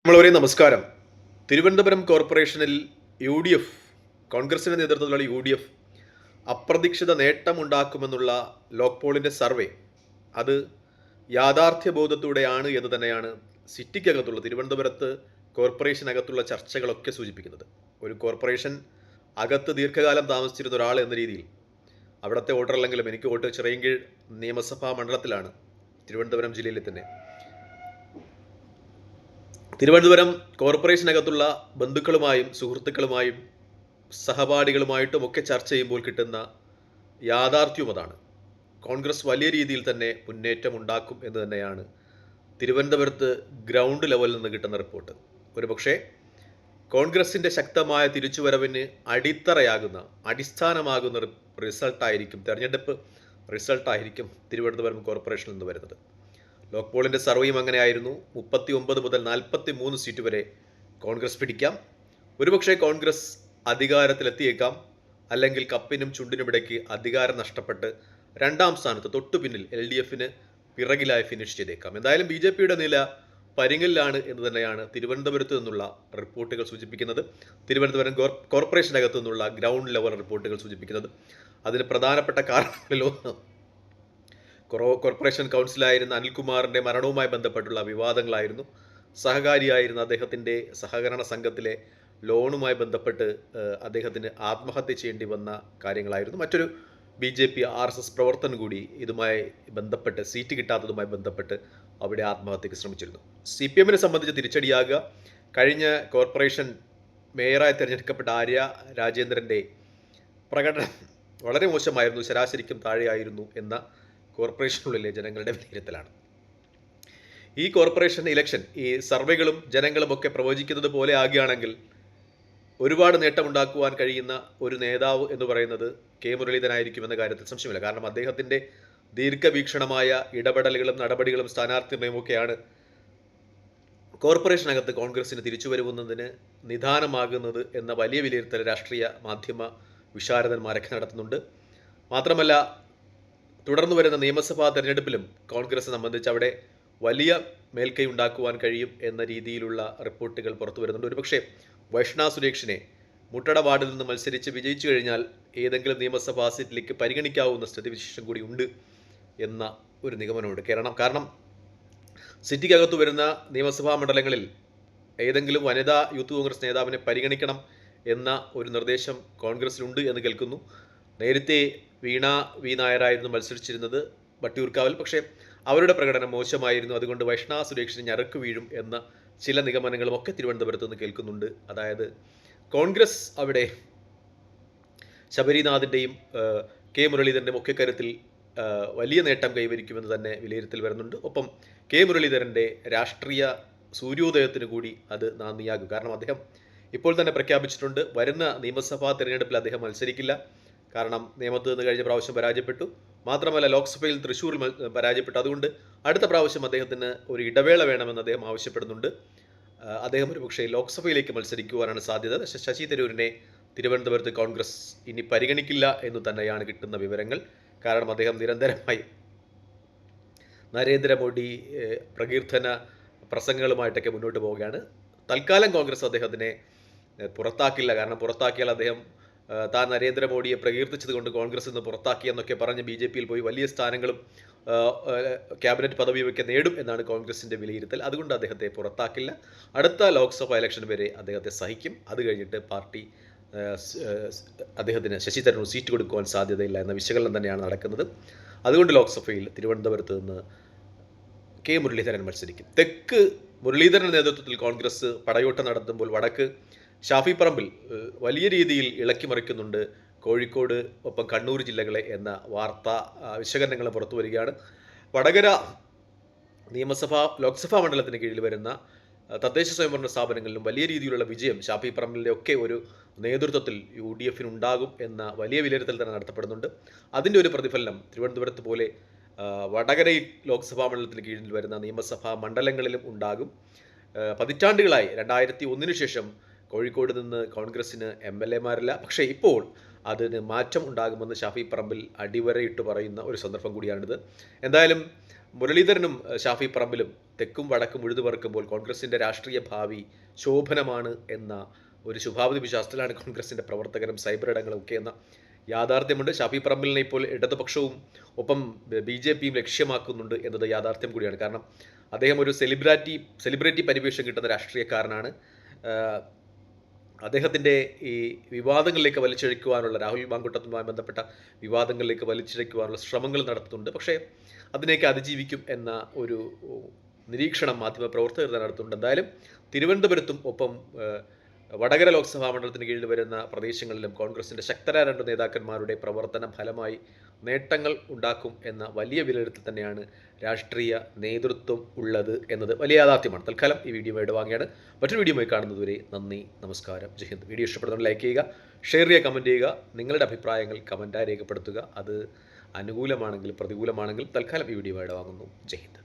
നമസ്കാരം. തിരുവനന്തപുരം കോർപ്പറേഷനിൽ കോൺഗ്രസിന്റെ നേതൃത്വത്തിലുള്ള യു.ഡി.എഫ് അപ്രതീക്ഷിത നേട്ടമുണ്ടാക്കുമെന്നുള്ള ലോക് പോളിന്റെ സർവേ അത് യാഥാർത്ഥ്യബോധത്തോടെയാണ് എന്ന് തന്നെയാണ് സിറ്റിക്കകത്തുള്ള തിരുവനന്തപുരത്ത് കോർപ്പറേഷനകത്തുള്ള ചർച്ചകളൊക്കെ സൂചിപ്പിക്കുന്നത്. ഒരു കോർപ്പറേഷൻ അകത്ത് ദീർഘകാലം താമസിച്ചിരുന്ന ഒരാൾ എന്ന രീതിയിൽ അവിടുത്തെ വോട്ടറല്ലെങ്കിലും എനിക്ക് വോട്ട് ചിറയൻകീഴ് നിയമസഭാ മണ്ഡലത്തിലാണ്, തിരുവനന്തപുരം ജില്ലയിൽ തന്നെ. തിരുവനന്തപുരം കോർപ്പറേഷനകത്തുള്ള ബന്ധുക്കളുമായും സുഹൃത്തുക്കളുമായും സഹപാഠികളുമായിട്ടും ഒക്കെ ചർച്ച ചെയ്യുമ്പോൾ കിട്ടുന്ന യാഥാർത്ഥ്യവും അതാണ്. കോൺഗ്രസ് വലിയ രീതിയിൽ തന്നെ മുന്നേറ്റം ഉണ്ടാക്കും എന്ന് തന്നെയാണ് തിരുവനന്തപുരത്ത് ഗ്രൗണ്ട് ലെവലിൽ നിന്ന് കിട്ടുന്ന റിപ്പോർട്ട്. ഒരുപക്ഷെ കോൺഗ്രസിൻ്റെ ശക്തമായ തിരിച്ചുവരവിന് അടിസ്ഥാനമാകുന്ന റിസൾട്ടായിരിക്കും, തെരഞ്ഞെടുപ്പ് റിസൾട്ടായിരിക്കും തിരുവനന്തപുരം കോർപ്പറേഷനിൽ നിന്ന് വരുന്നത്. ലോക് പോളിൻ്റെ സർവേയും അങ്ങനെയായിരുന്നു. 39 മുതൽ 43 സീറ്റ് വരെ കോൺഗ്രസ് പിടിക്കാം. ഒരുപക്ഷെ കോൺഗ്രസ് അധികാരത്തിലെത്തിയേക്കാം, അല്ലെങ്കിൽ കപ്പിനും ചുണ്ടിനുമിടയ്ക്ക് അധികാരം നഷ്ടപ്പെട്ട് രണ്ടാം സ്ഥാനത്ത് തൊട്ടു പിന്നിൽ LDFന് പിറകിലായി ഫിനിഷ് ചെയ്തേക്കാം. എന്തായാലും BJPയുടെ നില പരിങ്ങലിലാണ് എന്ന് തന്നെയാണ് തിരുവനന്തപുരത്ത് നിന്നുള്ള റിപ്പോർട്ടുകൾ സൂചിപ്പിക്കുന്നത്. തിരുവനന്തപുരം കോർപ്പറേഷനകത്തു നിന്നുള്ള ഗ്രൗണ്ട് ലെവൽ റിപ്പോർട്ടുകൾ സൂചിപ്പിക്കുന്നത്. അതിന് പ്രധാനപ്പെട്ട കാരണങ്ങളിലൊന്ന് കോർപ്പറേഷൻ കൗൺസിലായിരുന്ന അനിൽകുമാറിൻ്റെ മരണവുമായി ബന്ധപ്പെട്ടുള്ള വിവാദങ്ങളായിരുന്നു. സഹകാരിയായിരുന്ന അദ്ദേഹത്തിൻ്റെ സഹകരണ സംഘത്തിലെ ലോണുമായി ബന്ധപ്പെട്ട് അദ്ദേഹത്തിന് ആത്മഹത്യ ചെയ്യേണ്ടി വന്ന കാര്യങ്ങളായിരുന്നു. മറ്റൊരു BJP RSS പ്രവർത്തനം കൂടി ഇതുമായി ബന്ധപ്പെട്ട്, സീറ്റ് കിട്ടാത്തതുമായി ബന്ധപ്പെട്ട് അവിടെ ആത്മഹത്യക്ക് ശ്രമിച്ചിരുന്നു. CPMനെ സംബന്ധിച്ച് തിരിച്ചടിയാകുക, കഴിഞ്ഞ കോർപ്പറേഷൻ മേയറായി തിരഞ്ഞെടുക്കപ്പെട്ട ആര്യ രാജേന്ദ്രൻ്റെ പ്രകടനം വളരെ മോശമായിരുന്നു, ശരാശരിക്കും താഴെയായിരുന്നു എന്ന കോർപ്പറേഷനുള്ളിലെ ജനങ്ങളുടെ വിലയിരുത്തലാണ്. ഈ കോർപ്പറേഷൻ ഇലക്ഷൻ ഈ സർവേകളും ജനങ്ങളും ഒക്കെ പ്രവചിക്കുന്നത് പോലെ ആകുകയാണെങ്കിൽ ഒരുപാട് നേട്ടമുണ്ടാക്കുവാൻ കഴിയുന്ന ഒരു നേതാവ് എന്ന് പറയുന്നത് മുരളീധരനായിരിക്കുമെന്ന കാര്യത്തിൽ സംശയമില്ല. കാരണം അദ്ദേഹത്തിൻ്റെ ദീർഘവീക്ഷണമായ ഇടപെടലുകളും നടപടികളും സ്ഥാനാർത്ഥി നിർണയവുമൊക്കെയാണ് കോർപ്പറേഷനകത്ത് കോൺഗ്രസിന് തിരിച്ചുവരുന്നതിന് നിദാനമാകുന്നത് എന്ന വലിയ വിലയിരുത്തൽ രാഷ്ട്രീയ മാധ്യമ വിശാരദന്മാരൊക്കെ നടത്തുന്നുണ്ട്. മാത്രമല്ല, തുടർന്നു വരുന്ന നിയമസഭാ തെരഞ്ഞെടുപ്പിലും കോൺഗ്രസ് സംബന്ധിച്ച് അവിടെ വലിയ മേൽക്കൈ ഉണ്ടാക്കുവാൻ കഴിയും എന്ന രീതിയിലുള്ള റിപ്പോർട്ടുകൾ പുറത്തു വരുന്നുണ്ട്. ഒരുപക്ഷെ വൈഷ്ണ സുരേഷിനെ മുട്ടട വാർഡിൽ നിന്ന് മത്സരിച്ച് വിജയിച്ചു കഴിഞ്ഞാൽ ഏതെങ്കിലും നിയമസഭാ സീറ്റിലേക്ക് പരിഗണിക്കാവുന്ന സ്ഥിതിവിശേഷം കൂടി ഉണ്ട് എന്ന ഒരു നിഗമനമുണ്ട്. കാരണം സിറ്റിക്കകത്തു വരുന്ന നിയമസഭാ മണ്ഡലങ്ങളിൽ ഏതെങ്കിലും വനിതാ യൂത്ത് കോൺഗ്രസ് നേതാവിനെ പരിഗണിക്കണം എന്ന ഒരു നിർദ്ദേശം കോൺഗ്രസിലുണ്ട് എന്ന് കേൾക്കുന്നു. നേരത്തെ വീണ വി നായരായിരുന്നു മത്സരിച്ചിരുന്നത് വട്ടിയൂർക്കാവിൽ. പക്ഷേ അവരുടെ പ്രകടനം മോശമായിരുന്നു. അതുകൊണ്ട് വൈഷ്ണ സുരേഷിന് ഞരക്ക് വീഴും എന്ന ചില നിഗമനങ്ങളും ഒക്കെ തിരുവനന്തപുരത്ത് നിന്ന് കേൾക്കുന്നുണ്ട്. അതായത് കോൺഗ്രസ് അവിടെ ശബരിനാഥിൻ്റെയും മുരളീധരൻ്റെയും ഒക്കെ കാര്യത്തിൽ വലിയ നേട്ടം കൈവരിക്കുമെന്ന് തന്നെ വിലയിരുത്തൽ വരുന്നുണ്ട്. ഒപ്പം മുരളീധരൻ്റെ രാഷ്ട്രീയ സൂര്യോദയത്തിന് കൂടി അത് നാന്ദിയാകും. കാരണം അദ്ദേഹം ഇപ്പോൾ തന്നെ പ്രഖ്യാപിച്ചിട്ടുണ്ട്, വരുന്ന നിയമസഭാ തിരഞ്ഞെടുപ്പിൽ അദ്ദേഹം മത്സരിക്കില്ല. കാരണം നേമത്ത് നിന്ന് കഴിഞ്ഞ പ്രാവശ്യം പരാജയപ്പെട്ടു. മാത്രമല്ല, ലോക്സഭയിൽ തൃശ്ശൂരിൽ പരാജയപ്പെട്ടു. അതുകൊണ്ട് അടുത്ത പ്രാവശ്യം അദ്ദേഹത്തിന് ഒരു ഇടവേള വേണമെന്ന് അദ്ദേഹം ആവശ്യപ്പെടുന്നുണ്ട്. അദ്ദേഹം ഒരുപക്ഷേ ലോക്സഭയിലേക്ക് മത്സരിക്കുവാനാണ് സാധ്യത. ശശി തരൂരിനെ തിരുവനന്തപുരത്ത് കോൺഗ്രസ് ഇനി പരിഗണിക്കില്ല എന്ന് തന്നെയാണ് കിട്ടുന്ന വിവരങ്ങൾ. കാരണം അദ്ദേഹം നിരന്തരമായി നരേന്ദ്രമോദി പ്രകീർത്തന പ്രസംഗങ്ങളുമായിട്ടൊക്കെ മുന്നോട്ട് പോവുകയാണ്. തൽക്കാലം കോൺഗ്രസ് അദ്ദേഹത്തിനെ പുറത്താക്കില്ല. കാരണം പുറത്താക്കിയാൽ അദ്ദേഹം താൻ നരേന്ദ്രമോദിയെ പ്രകീർത്തിച്ചത് കൊണ്ട് കോൺഗ്രസ് നിന്ന് പുറത്താക്കിയെന്നൊക്കെ പറഞ്ഞ് BJPയിൽ പോയി വലിയ സ്ഥാനങ്ങളും ക്യാബിനറ്റ് പദവിയൊക്കെ നേടും എന്നാണ് കോൺഗ്രസിൻ്റെ വിലയിരുത്തൽ. അതുകൊണ്ട് അദ്ദേഹത്തെ പുറത്താക്കില്ല. അടുത്ത ലോക്സഭാ ഇലക്ഷൻ വരെ അദ്ദേഹത്തെ സഹിക്കും. അത് കഴിഞ്ഞിട്ട് പാർട്ടി അദ്ദേഹത്തിന് ശശി തരൂർ സീറ്റ് കൊടുക്കുവാൻ സാധ്യതയില്ല എന്ന വിശകലനം തന്നെയാണ് നടക്കുന്നത്. അതുകൊണ്ട് ലോക്സഭയിൽ തിരുവനന്തപുരത്ത് നിന്ന് മുരളീധരൻ മത്സരിക്കും. തെക്ക് മുരളീധരൻ്റെ നേതൃത്വത്തിൽ കോൺഗ്രസ് പടയോട്ടം നടത്തുമ്പോൾ വടക്ക് ഷാഫി പറമ്പിൽ വലിയ രീതിയിൽ ഇളക്കി മറിക്കുന്നുണ്ട് കോഴിക്കോട് ഒപ്പം കണ്ണൂർ ജില്ലകളെ എന്ന വാർത്താ വിശകലനങ്ങൾ പുറത്തു വരികയാണ്. വടകര ലോക്സഭാ മണ്ഡലത്തിന് കീഴിൽ വരുന്ന തദ്ദേശ സ്വയംഭരണ സ്ഥാപനങ്ങളിലും വലിയ രീതിയിലുള്ള വിജയം ഷാഫി പറമ്പിലിൻ്റെ ഒക്കെ ഒരു നേതൃത്വത്തിൽ UDFനുണ്ടാകും എന്ന വലിയ വിലയിരുത്തൽ തന്നെ നടത്തപ്പെടുന്നുണ്ട്. അതിൻ്റെ ഒരു പ്രതിഫലനം തിരുവനന്തപുരത്ത് പോലെ വടകരയിൽ ലോക്സഭാ മണ്ഡലത്തിന് കീഴിൽ വരുന്ന നിയമസഭാ മണ്ഡലങ്ങളിലും ഉണ്ടാകും. പതിറ്റാണ്ടുകളായി 2001 ശേഷം കോഴിക്കോട് നിന്ന് കോൺഗ്രസ്സിന് MLA മാരില്ല. പക്ഷേ ഇപ്പോൾ അതിന് മാറ്റം ഉണ്ടാകുമെന്ന് ഷാഫി പറമ്പിൽ അടിവരയിട്ട് പറയുന്ന ഒരു സന്ദർഭം കൂടിയാണിത്. എന്തായാലും മുരളീധരനും ഷാഫി പറമ്പിലും തെക്കും വടക്കും ഉഴുതുപറക്കുമ്പോൾ കോൺഗ്രസിൻ്റെ രാഷ്ട്രീയ ഭാവി ശോഭനമാണ് എന്ന ഒരു ശുഭാപ്തി വിശ്വാസത്തിലാണ് കോൺഗ്രസിൻ്റെ പ്രവർത്തകരും സൈബർ ഇടങ്ങളും ഒക്കെ എന്ന യാഥാർത്ഥ്യമുണ്ട്. ഷാഫി പറമ്പിലിനെ ഇപ്പോൾ ഇടതുപക്ഷവും ഒപ്പം BJPയും ലക്ഷ്യമാക്കുന്നുണ്ട് എന്നത് യാഥാർത്ഥ്യം കൂടിയാണ്. കാരണം അദ്ദേഹം ഒരു സെലിബ്രിറ്റി പരിവേഷം കിട്ടുന്ന രാഷ്ട്രീയക്കാരനാണ്. അദ്ദേഹത്തിൻ്റെ ഈ വിവാദങ്ങളിലേക്ക് വലിച്ചിഴയ്ക്കുവാനുള്ള, രാഹുൽ മാങ്കൂട്ടത്തുമായി ബന്ധപ്പെട്ട വിവാദങ്ങളിലേക്ക് വലിച്ചിഴയ്ക്കുവാനുള്ള ശ്രമങ്ങൾ നടത്തുന്നുണ്ട്. പക്ഷേ അതിനെയൊക്കെ അതിജീവിക്കും എന്ന ഒരു നിരീക്ഷണം മാധ്യമപ്രവർത്തകർ നടത്തുന്നുണ്ട്. എന്തായാലും തിരുവനന്തപുരത്തും ഒപ്പം വടകര ലോക്സഭാ മണ്ഡലത്തിന് കീഴിൽ വരുന്ന പ്രദേശങ്ങളിലും കോൺഗ്രസിൻ്റെ ശക്തരായ 2 നേതാക്കന്മാരുടെ പ്രവർത്തന ഫലമായി നേട്ടങ്ങൾ ഉണ്ടാക്കും എന്ന വലിയ വിലയിരുത്തൽ തന്നെയാണ് രാഷ്ട്രീയ നേതൃത്വം ഉള്ളത് എന്നത് വലിയ യാഥാർത്ഥ്യമാണ്. തൽക്കാലം ഈ വീഡിയോ വാങ്ങിയാണ്. മറ്റൊരു വീഡിയോയുമായി കാണുന്നതുവരെ നന്ദി, നമസ്കാരം, ജയ് ഹിന്ദ്. വീഡിയോ ഇഷ്ടപ്പെടുന്നവർ ലൈക്ക് ചെയ്യുക, ഷെയർ ചെയ്യുക, കമൻറ്റ് ചെയ്യുക. നിങ്ങളുടെ അഭിപ്രായങ്ങൾ കമൻറ്റായി രേഖപ്പെടുത്തുക. അത് അനുകൂലമാണെങ്കിലും പ്രതികൂലമാണെങ്കിലും തൽക്കാലം ഈ വീഡിയോ വാങ്ങുന്നു. ജയ് ഹിന്ദ്.